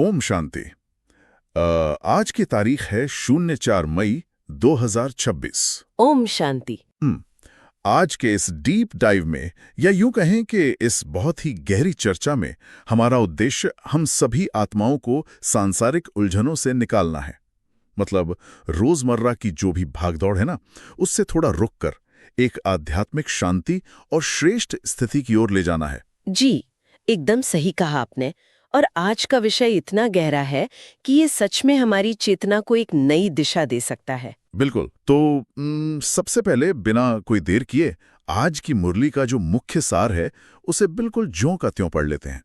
ओम शांति। आज की तारीख है 04 मई 2026। ओम शांति। आज के इस डीप डाइव में, या यूं कहें कि इस बहुत ही गहरी चर्चा में, हमारा उद्देश्य हम सभी आत्माओं को सांसारिक उलझनों से निकालना है। मतलब रोजमर्रा की जो भी भागदौड़ है ना, उससे थोड़ा रुक कर एक आध्यात्मिक शांति और श्रेष्ठ स्थिति की ओर ले जाना है। जी, एकदम सही कहा आपने। और आज का विषय इतना गहरा है कि ये सच में हमारी चेतना को एक नई दिशा दे सकता है। बिल्कुल। तो सबसे पहले बिना कोई देर किए आज की मुरली का जो मुख्य सार है उसे बिल्कुल ज्यों का त्यों पढ़ लेते हैं।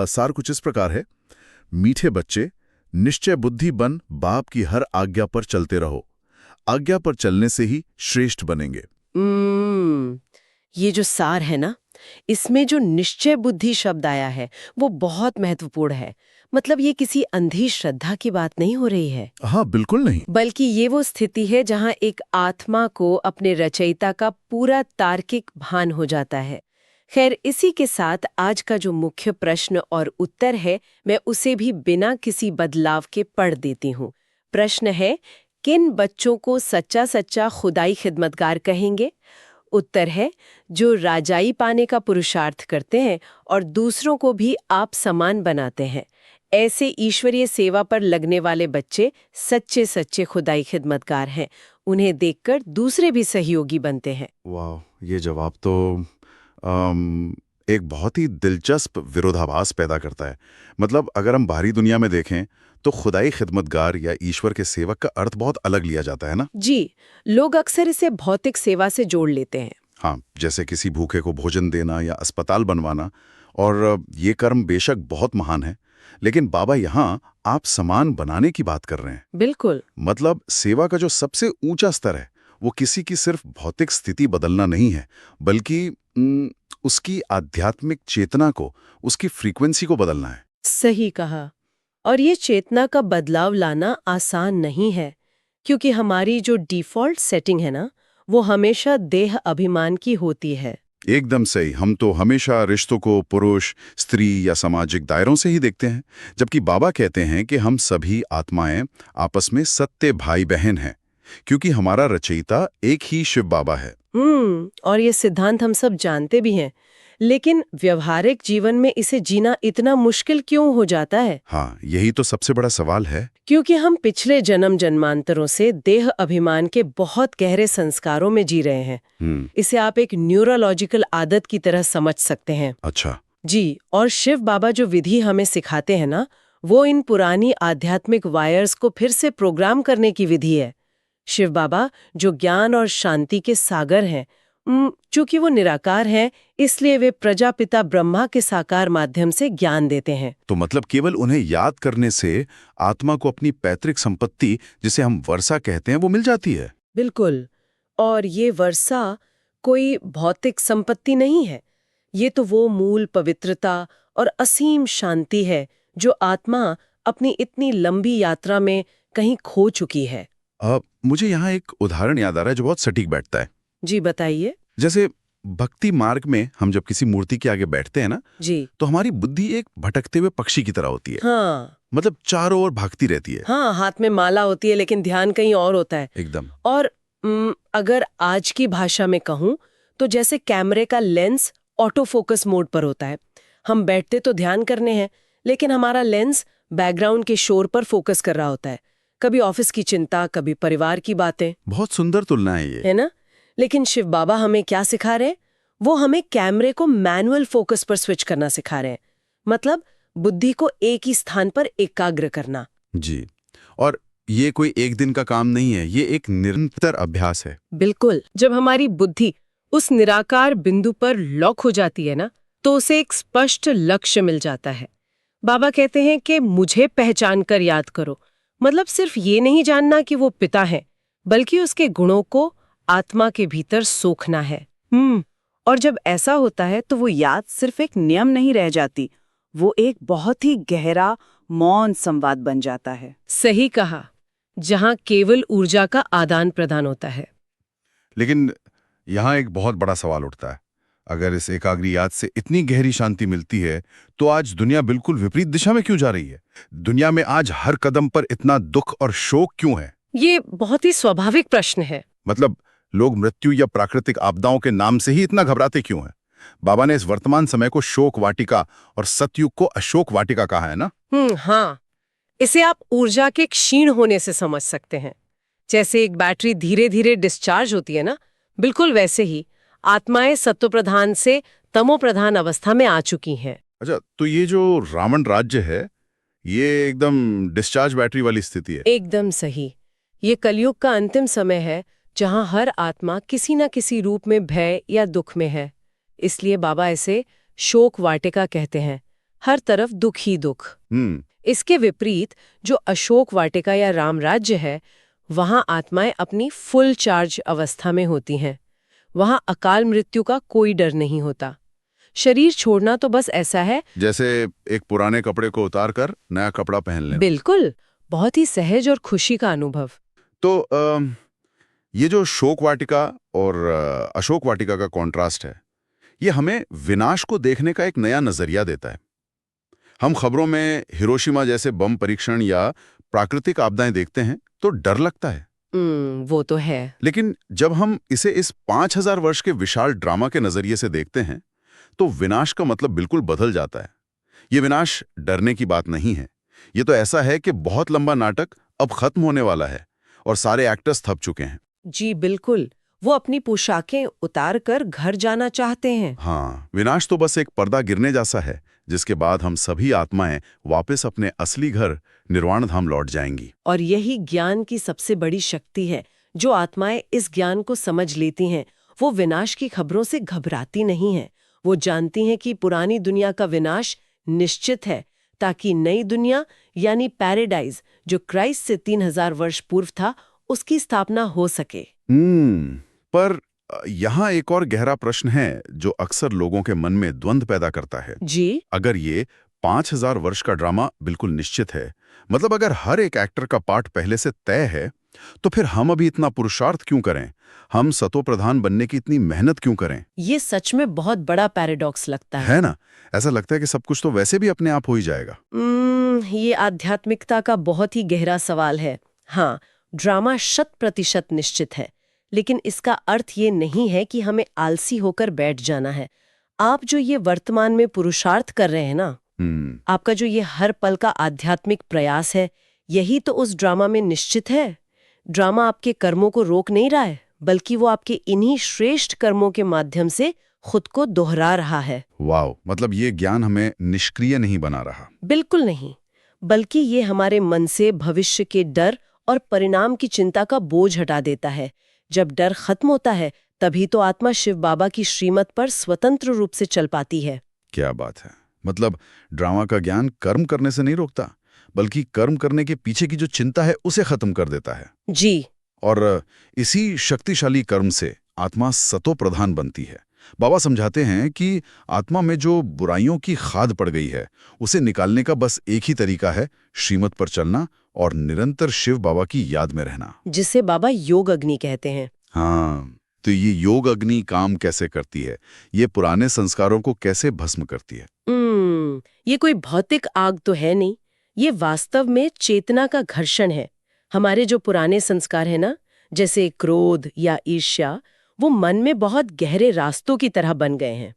सार कुछ इस प्रकार है। मीठे बच्चे, निश्चय बुद्धि बन बाप की हर आज्ञा पर चलते रहो। आज्ञा पर चलने से ही श्रेष्ठ बनेंगे। ये जो सार है ना, इसमें जो निश्चय बुद्धि शब्द आया है वो बहुत महत्वपूर्ण है। मतलब ये किसी अंधी श्रद्धा की बात नहीं हो रही है। हाँ, बिल्कुल नहीं। बल्कि ये वो स्थिति है जहाँ एक आत्मा को अपने रचयिता का पूरा तार्किक भान हो जाता है। खैर, इसी के साथ आज का जो मुख्य प्रश्न और उत्तर है, मैं उसे भी बिना किसी बदलाव के पढ़ देती हूँ। प्रश्न है, किन बच्चों को सच्चा सच्चा खुदाई खिदमतगार कहेंगे? उत्तर है, जो राजाई पाने का पुरुषार्थ करते हैं और दूसरों को भी आप समान बनाते हैं। ऐसे ईश्वरीय सेवा पर लगने वाले बच्चे सच्चे सच्चे खुदाई खिदमतगार हैं। उन्हें देखकर दूसरे भी सहयोगी बनते हैं। वाह, ये जवाब तो एक बहुत ही दिलचस्प विरोधाभास पैदा करता है। मतलब अगर हम बाहरी दुनिया में देखें तो खुदाई खिदमतगार या ईश्वर के सेवक का अर्थ बहुत अलग लिया जाता है ना। जी, लोग अक्सर इसे भौतिक सेवा से जोड़ लेते हैं। हाँ, जैसे किसी भूखे को भोजन देना या अस्पताल बनवाना। और ये कर्म बेशक बहुत महान है, लेकिन बाबा यहाँ आप समान बनाने की बात कर रहे हैं। बिल्कुल। मतलब सेवा का जो सबसे ऊंचा स्तर है वो किसी की सिर्फ भौतिक स्थिति बदलना नहीं है, बल्कि उसकी आध्यात्मिक चेतना को, उसकी फ्रीक्वेंसी को बदलना है। सही कहा। और ये चेतना का बदलाव लाना आसान नहीं है, क्योंकि हमारी जो डिफ़ॉल्ट सेटिंग है ना, वो हमेशा देह अभिमान की होती है। एकदम सही। हम तो हमेशा रिश्तों को पुरुष, स्त्री या सामाजिक दायरों से ही देखते हैं, जबकि बाबा कहते हैं कि हम सभी आत्माएं आपस में सत्य भाई बहन हैं, क्योंकि हमारा रचयिता एक ही शिव बाबा है। और ये सिद्धांत हम सब जानते भी हैं, लेकिन व्यवहारिक जीवन में इसे जीना इतना मुश्किल क्यों हो जाता है? हाँ, यही तो सबसे बड़ा सवाल है। क्योंकि हम पिछले जन्म जन्मांतरों से देह अभिमान के बहुत गहरे संस्कारों में जी रहे हैं। इसे आप एक न्यूरोलॉजिकल आदत की तरह समझ सकते हैं। अच्छा। जी, और शिव बाबा जो विधि हमें सिखाते हैं ना, वो इन पुरानी आध्यात्मिक वायर्स को फिर से प्रोग्राम करने की विधि है। शिव बाबा जो ज्ञान और शांति के सागर हैं, चूंकि वो निराकार हैं, इसलिए वे प्रजापिता ब्रह्मा के साकार माध्यम से ज्ञान देते हैं। तो मतलब केवल उन्हें याद करने से आत्मा को अपनी पैतृक संपत्ति, जिसे हम वर्षा कहते हैं, वो मिल जाती है? बिल्कुल। और ये वर्षा कोई भौतिक संपत्ति नहीं है। ये तो वो मूल पवित्रता और असीम शांति है जो आत्मा अपनी इतनी लंबी यात्रा में कहीं खो चुकी है। मुझे यहाँ एक उदाहरण याद आ रहा है जो बहुत सटीक बैठता है। जी, बताइए। जैसे भक्ति मार्ग में हम जब किसी मूर्ति के आगे बैठते हैं ना, जी, तो हमारी बुद्धि एक भटकते हुए पक्षी की तरह होती है। हाँ, मतलब चारों ओर भागती रहती है। हाँ, हाथ में माला होती है लेकिन ध्यान कहीं और होता है। एकदम। और अगर आज की भाषा में कहूँ तो जैसे कैमरे का लेंस ऑटो फोकस मोड पर होता है। हम बैठते तो ध्यान करने हैं, लेकिन हमारा लेंस बैकग्राउंड के शोर पर फोकस कर रहा होता है। कभी ऑफिस की चिंता, कभी परिवार की बातें। बहुत सुंदर तुलना है ये, है ना? लेकिन शिव बाबा हमें क्या सिखा रहे हैं? वो हमें कैमरे को मैनुअल फोकस पर स्विच करना सिखा रहे हैं। मतलब बुद्धि को एक ही स्थान पर एकाग्र करना। जी। और ये कोई एक दिन का काम नहीं है, ये एक निरंतर अभ्यास है। बिल्कुल। जब हमारी बुद्धि उस निराकार बिंदु पर लॉक हो जाती है ना, तो उसे एक स्पष्ट लक्ष्य मिल जाता है। बाबा कहते हैं कि मुझे पहचान कर याद करो। मतलब सिर्फ ये नहीं जानना कि वो पिता है, बल्कि उसके गुणों को आत्मा के भीतर सोखना है। और जब ऐसा होता है तो वो याद सिर्फ एक नियम नहीं रह जाती, वो एक बहुत ही गहरा मौन संवाद बन जाता है। सही कहा, जहां केवल ऊर्जा का आदान प्रदान होता है। लेकिन यहाँ एक बहुत बड़ा सवाल उठता है। अगर इस एकाग्र याद से इतनी गहरी शांति मिलती है तो आज दुनिया बिल्कुल विपरीत दिशा में क्यों जा रही है? दुनिया में आज हर कदम पर इतना दुख और शोक क्यों है? ये बहुत ही स्वाभाविक प्रश्न है। मतलब लोग मृत्यु या प्राकृतिक आपदाओं के नाम से ही इतना घबराते क्यों हैं? बाबा ने इस वर्तमान समय को शोक वाटिका और सतयुग को अशोक वाटिका कहा है ना? हाँ, इसे आप ऊर्जा के क्षीण होने से समझ सकते हैं। जैसे एक बैटरी धीरे धीरे डिस्चार्ज होती है ना, बिल्कुल वैसे ही आत्माएं सत्वप्रधान से तमोप्रधान अवस्था में आ चुकी हैं। अच्छा, तो ये जो रावण राज्य है, ये एकदम डिस्चार्ज बैटरी वाली स्थिति है। एकदम सही। ये कलयुग का अंतिम समय है जहां हर आत्मा किसी न किसी रूप में भय या दुख में है। इसलिए बाबा इसे शोक वाटिका कहते हैं। हर तरफ दुख ही दुख। इसके विपरीत जो अशोक वाटिका या राम राज्य है, वहां आत्माएं अपनी फुल चार्ज अवस्था में होती हैं। वहां अकाल मृत्यु का कोई डर नहीं होता। शरीर छोड़ना तो बस ऐसा है जैसे एक पुराने कपड़े को उतार कर नया कपड़ा पहन लेना। बिल्कुल, बहुत ही सहज और खुशी का अनुभव। तो ये जो शोक वाटिका और अशोक वाटिका का कॉन्ट्रास्ट है, ये हमें विनाश को देखने का एक नया नजरिया देता है। हम खबरों में हिरोशिमा जैसे बम परीक्षण या प्राकृतिक आपदाएं देखते हैं तो डर लगता है। वो तो है। लेकिन जब हम इसे इस 5000 वर्ष के विशाल ड्रामा के नजरिए से देखते हैं तो विनाश का मतलब बिल्कुल बदल जाता है। ये विनाश डरने की बात नहीं है। ये तो ऐसा है कि बहुत लंबा नाटक अब खत्म होने वाला है और सारे एक्टर्स थक चुके हैं। जी बिल्कुल, वो अपनी पोशाकें उतार कर घर जाना चाहते हैं। हाँ, विनाश तो बस एक पर्दा गिरने जैसा है, जिसके बाद हम सभी आत्माएं वापस अपने असली घर निर्वाण धाम लौट जाएंगी। और यही ज्ञान की सबसे बड़ी शक्ति है। जो आत्माएं इस ज्ञान को समझ लेती हैं, वो विनाश की खबरों से घबराती नहीं हैं। वो जानती हैं कि पुरानी दुनिया का विनाश निश्चित है, ताकि नई दुनिया यानी पैराडाइज, जो क्राइस्ट से 3000 वर्ष पूर्व था, उसकी स्थापना हो सके। पर यहाँ एक और गहरा प्रश्न है जो अक्सर लोगों के मन में द्वंद्व पैदा करता है। जी, अगर ये 5000 वर्ष का ड्रामा बिल्कुल निश्चित है, मतलब अगर हर एक एक्टर का पार्ट पहले से तय है, तो फिर हम अभी इतना पुरुषार्थ क्यों करें? हम सतोप्रधान बनने की इतनी मेहनत क्यों करें? ये सच में बहुत बड़ा पैराडॉक्स लगता है। है ना? ऐसा लगता है कि सब कुछ तो वैसे भी अपने आप हो ही जाएगा। ये आध्यात्मिकता का बहुत ही गहरा सवाल है। हाँ, ड्रामा 100% निश्चित है, लेकिन इसका अर्थ ये नहीं है कि हमें आलसी होकर बैठ जाना है। आप जो ये वर्तमान में पुरुषार्थ कर रहे हैं ना, आपका जो ये हर पल का आध्यात्मिक प्रयास है, यही तो उस ड्रामा में निश्चित है। ड्रामा आपके कर्मों को रोक नहीं रहा है, बल्कि वो आपके इन्हीं श्रेष्ठ कर्मों के माध्यम से खुद को दोहरा रहा है। वाह, मतलब ये ज्ञान हमें निष्क्रिय नहीं बना रहा। बिल्कुल नहीं, बल्कि ये हमारे मन से भविष्य के डर और परिणाम की चिंता का बोझ हटा देता है। जब डर खत्म होता है, तभी तो आत्मा शिव बाबा की श्रीमत पर स्वतंत्र रूप से चल पाती है। क्या बात है! मतलब ड्रामा का ज्ञान कर्म करने से नहीं रोकता, बल्कि कर्म करने के पीछे की जो चिंता है उसे खत्म कर देता है। जी, और इसी शक्तिशाली कर्म से आत्मा सतो प्रधान बनती है। बाबा समझाते हैं कि आत्मा में जो बुराइयों की खाद पड़ गई है, उसे निकालने का बस एक ही तरीका है, श्रीमत पर चलना और निरंतर शिव बाबा की याद में रहना, जिसे बाबा योग अग्नि कहते हैं। हाँ, तो ये योग अग्नि काम कैसे करती है? ये पुराने संस्कारों को कैसे भस्म करती है? ये कोई भौतिक आग तो है नहीं, ये वास्तव में चेतना का घर्षण है। हमारे जो पुराने संस्कार है ना, जैसे क्रोध या ईर्ष्या, वो मन में बहुत गहरे रास्तों की तरह बन गए हैं।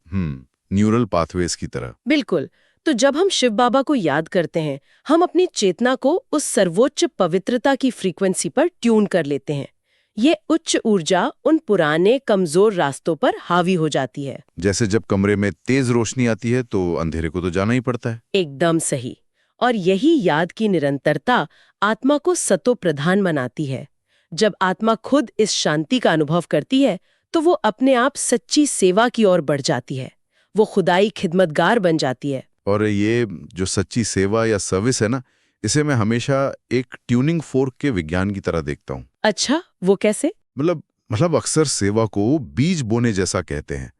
न्यूरल पाथवेज की तरह। बिल्कुल। तो जब हम शिव बाबा को याद करते हैं, हम अपनी चेतना को उस सर्वोच्च पवित्रता की फ्रीक्वेंसी पर ट्यून कर लेते हैं। ये उच्च ऊर्जा उन पुराने कमजोर रास्तों पर हावी हो जाती है। जैसे जब कमरे में तेज रोशनी आती है तो अंधेरे को तो जाना ही पड़ता है। एकदम सही। और यही याद की निरंतरता आत्मा को सतो प्रधान बनाती है। जब आत्मा खुद इस शांति का अनुभव करती है, तो वो अपने आप सच्ची सेवा की ओर बढ़ जाती है। वो खुदाई खिदमतगार बन जाती है। और ये जो सच्ची सेवा या सर्विस है ना, इसे मैं हमेशा एक ट्यूनिंग फोर्क के विज्ञान की तरह देखता हूँ। अच्छा, वो कैसे? मतलब अक्सर सेवा को बीज बोने जैसा कहते हैं,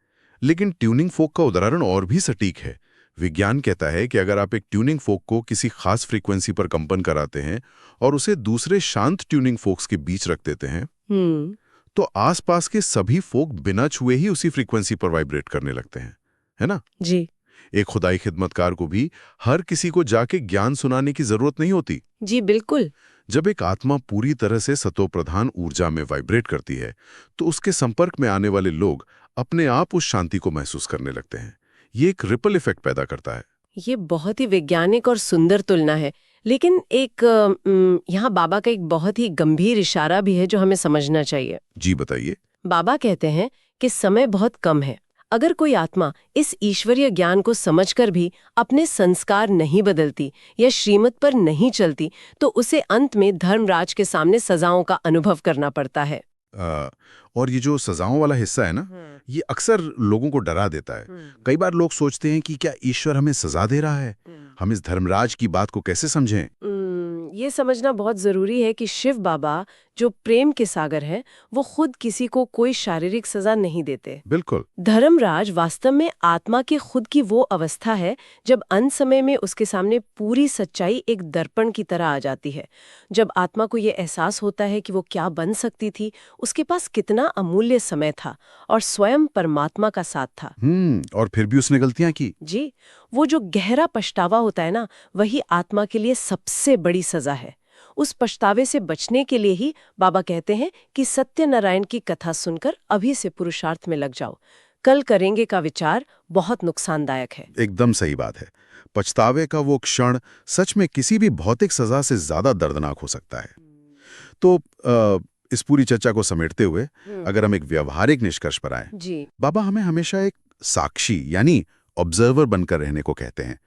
लेकिन ट्यूनिंग फोर्क का उदाहरण और भी सटीक है। विज्ञान कहता है कि अगर आप एक ट्यूनिंग फोर्क को किसी खास फ्रीक्वेंसी पर कंपन कराते हैं और उसे दूसरे शांत ट्यूनिंग फोर्क्स के बीच रख देते हैं, तो आसपास के सभी folk बिना छुए ही उसी फ्रीक्वेंसी पर वाइब्रेट करने लगते हैं, है ना? जी एक खुदाई खिदमतकार को भी हर किसी को जाके ज्ञान सुनाने की जरूरत नहीं होती। जी बिल्कुल। जब एक आत्मा पूरी तरह से सतोप्रधान ऊर्जा में वाइब्रेट करती है, तो उसके संपर्क में आने वाले लोग अपने आप उस शांति को महसूस करने लगते हैं। ये एक रिपल इफेक्ट पैदा करता है। ये बहुत ही वैज्ञानिक और सुंदर तुलना है, लेकिन एक यहाँ बाबा का एक बहुत ही गंभीर इशारा भी है जो हमें समझना चाहिए। जी बताइए। बाबा कहते हैं कि समय बहुत कम है। अगर कोई आत्मा इस ईश्वरीय ज्ञान को समझकर भी अपने संस्कार नहीं बदलती या श्रीमत पर नहीं चलती, तो उसे अंत में धर्मराज के सामने सजाओं का अनुभव करना पड़ता है। और ये जो सजाओं वाला हिस्सा है ना, ये अक्सर लोगों को डरा देता है। कई बार लोग सोचते हैं कि क्या ईश्वर हमें सजा दे रहा है? हम इस धर्मराज की बात को कैसे समझें? ये समझना बहुत जरूरी है कि शिव बाबा जो प्रेम के सागर हैं, वो खुद किसी को कोई शारीरिक सजा नहीं देते। बिल्कुल। धर्मराज वास्तव में आत्मा के खुद की वो अवस्था है जब अंत समय में उसके सामने पूरी सच्चाई एक दर्पण की तरह आ जाती है। जब आत्मा को ये एहसास होता है कि वो क्या बन सकती थी, उसके पास कितना अमूल्य समय था और स्वयं परमात्मा का साथ था। और फिर भी उसने गलतियां की। जी, वो जो गहरा पछतावा होता है ना, वही आत्मा के लिए सबसे बड़ी सजा है। उस पछतावे से बचने के लिए ही बाबा कहते हैं कि सत्यनारायण की कथा सुनकर अभी से पुरुषार्थ में लग जाओ। कल करेंगे का विचार बहुत नुकसानदायक है। एकदम सही बात है। पछतावे का वो क्षण सच में किसी भी भौतिक सजा से ज्यादा दर्दनाक हो सकता है। तो इस पूरी चर्चा को समेटते हुए अगर हम एक व्यवहारिक निष्कर्ष पर आए, जी बाबा हमें हमेशा एक साक्षी यानी ऑब्जर्वर बनकर रहने को कहते हैं।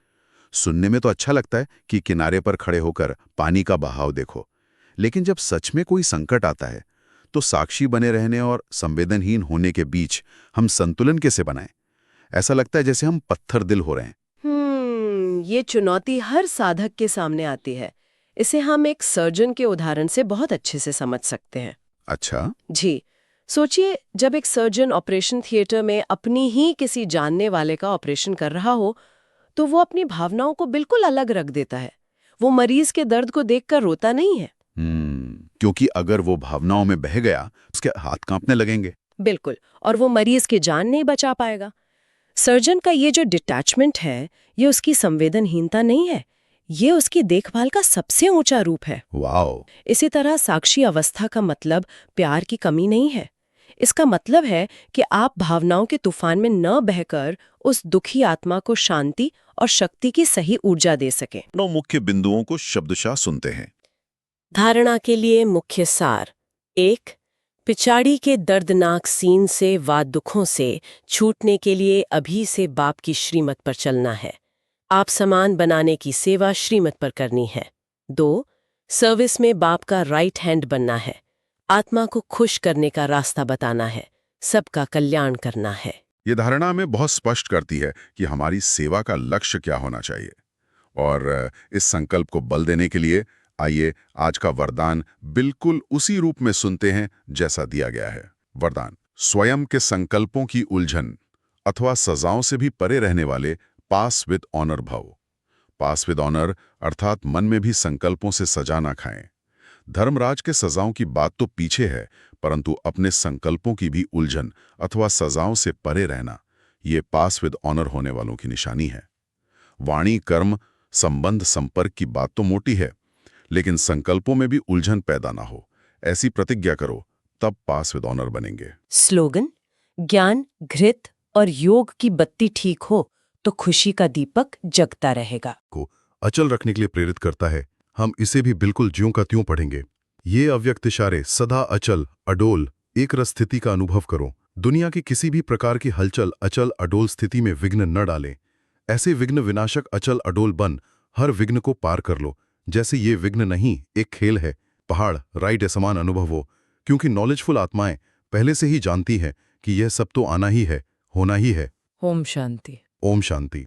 सुनने में तो अच्छा लगता है कि किनारे पर खड़े होकर पानी का बहाव देखो, लेकिन जब सच में कोई संकट आता है तो साक्षी बने रहने और संवेदनहीन होने के बीच हम संतुलन कैसे बनाएं? ऐसा लगता है जैसे हम पत्थर दिल हो रहे हैं। ये चुनौती हर साधक के सामने आती है। इसे हम एक सर्जन के उदाहरण से बहुत अच्छे से समझ सकते हैं। अच्छा। जी, सोचिए जब एक सर्जन ऑपरेशन थिएटर में अपनी ही किसी जानने वाले का ऑपरेशन कर रहा हो, तो वो अपनी भावनाओं को बिल्कुल अलग रख देता है। वो मरीज के दर्द को देखकर रोता नहीं है। क्योंकि अगर वो भावनाओं में बह गया, उसके हाथ कांपने लगेंगे। बिल्कुल, और वो मरीज की जान नहीं बचा पाएगा। सर्जन का ये जो डिटैचमेंट है, ये उसकी संवेदनहीनता नहीं है, ये उसकी देखभाल का सबसे ऊंचा रूप है। वाओ। इसी तरह साक्षी अवस्था का मतलब प्यार की कमी नहीं है। इसका मतलब है कि आप भावनाओं के तूफान में न बहकर उस दुखी आत्मा को शांति और शक्ति की सही ऊर्जा दे सकें। 9 मुख्य बिंदुओं को शब्दशः सुनते हैं। धारणा के लिए मुख्य सार। 1. पिछाड़ी के दर्दनाक सीन से व दुखों से छूटने के लिए अभी से बाप की श्रीमत पर चलना है। आप समान बनाने की सेवा श्रीमत पर करनी है। 2. सर्विस में बाप का राइट हैंड बनना है। आत्मा को खुश करने का रास्ता बताना है, सबका कल्याण करना है। ये धारणा हमें बहुत स्पष्ट करती है कि हमारी सेवा का लक्ष्य क्या होना चाहिए। और इस संकल्प को बल देने के लिए आइए आज का वरदान बिल्कुल उसी रूप में सुनते हैं जैसा दिया गया है। वरदान: स्वयं के संकल्पों की उलझन अथवा सजाओं से भी परे रहने वाले पास विद ऑनर भव। पास विद ऑनर अर्थात मन में भी संकल्पों से सजा ना खाएं। धर्मराज के सजाओं की बात तो पीछे है, परंतु अपने संकल्पों की भी उलझन अथवा सजाओं से परे रहना, ये पास विद ऑनर होने वालों की निशानी है। वाणी, कर्म, संबंध, संपर्क की बात तो मोटी है, लेकिन संकल्पों में भी उलझन पैदा ना हो, ऐसी प्रतिज्ञा करो, तब पास विद ऑनर बनेंगे। स्लोगन: ज्ञान, घृत और योग की बत्ती ठीक हो तो खुशी का दीपक जगता रहेगा। को अचल रखने के लिए प्रेरित करता है। हम इसे भी बिल्कुल ज्यों का त्यों पढ़ेंगे। ये अव्यक्त इशारे सदा अचल, अडोल, एक रस स्थिति का अनुभव करो। दुनिया की किसी भी प्रकार की हलचल अचल अडोल स्थिति में विघ्न न डालें। ऐसे विघ्न विनाशक अचल अडोल बन हर विघ्न को पार कर लो, जैसे ये विघ्न नहीं एक खेल है, पहाड़ राइट समान अनुभव हो, क्योंकि नॉलेजफुल आत्माएं पहले से ही जानती हैं कि यह सब तो आना ही है, होना ही है। ओम शांति। ओम शांति।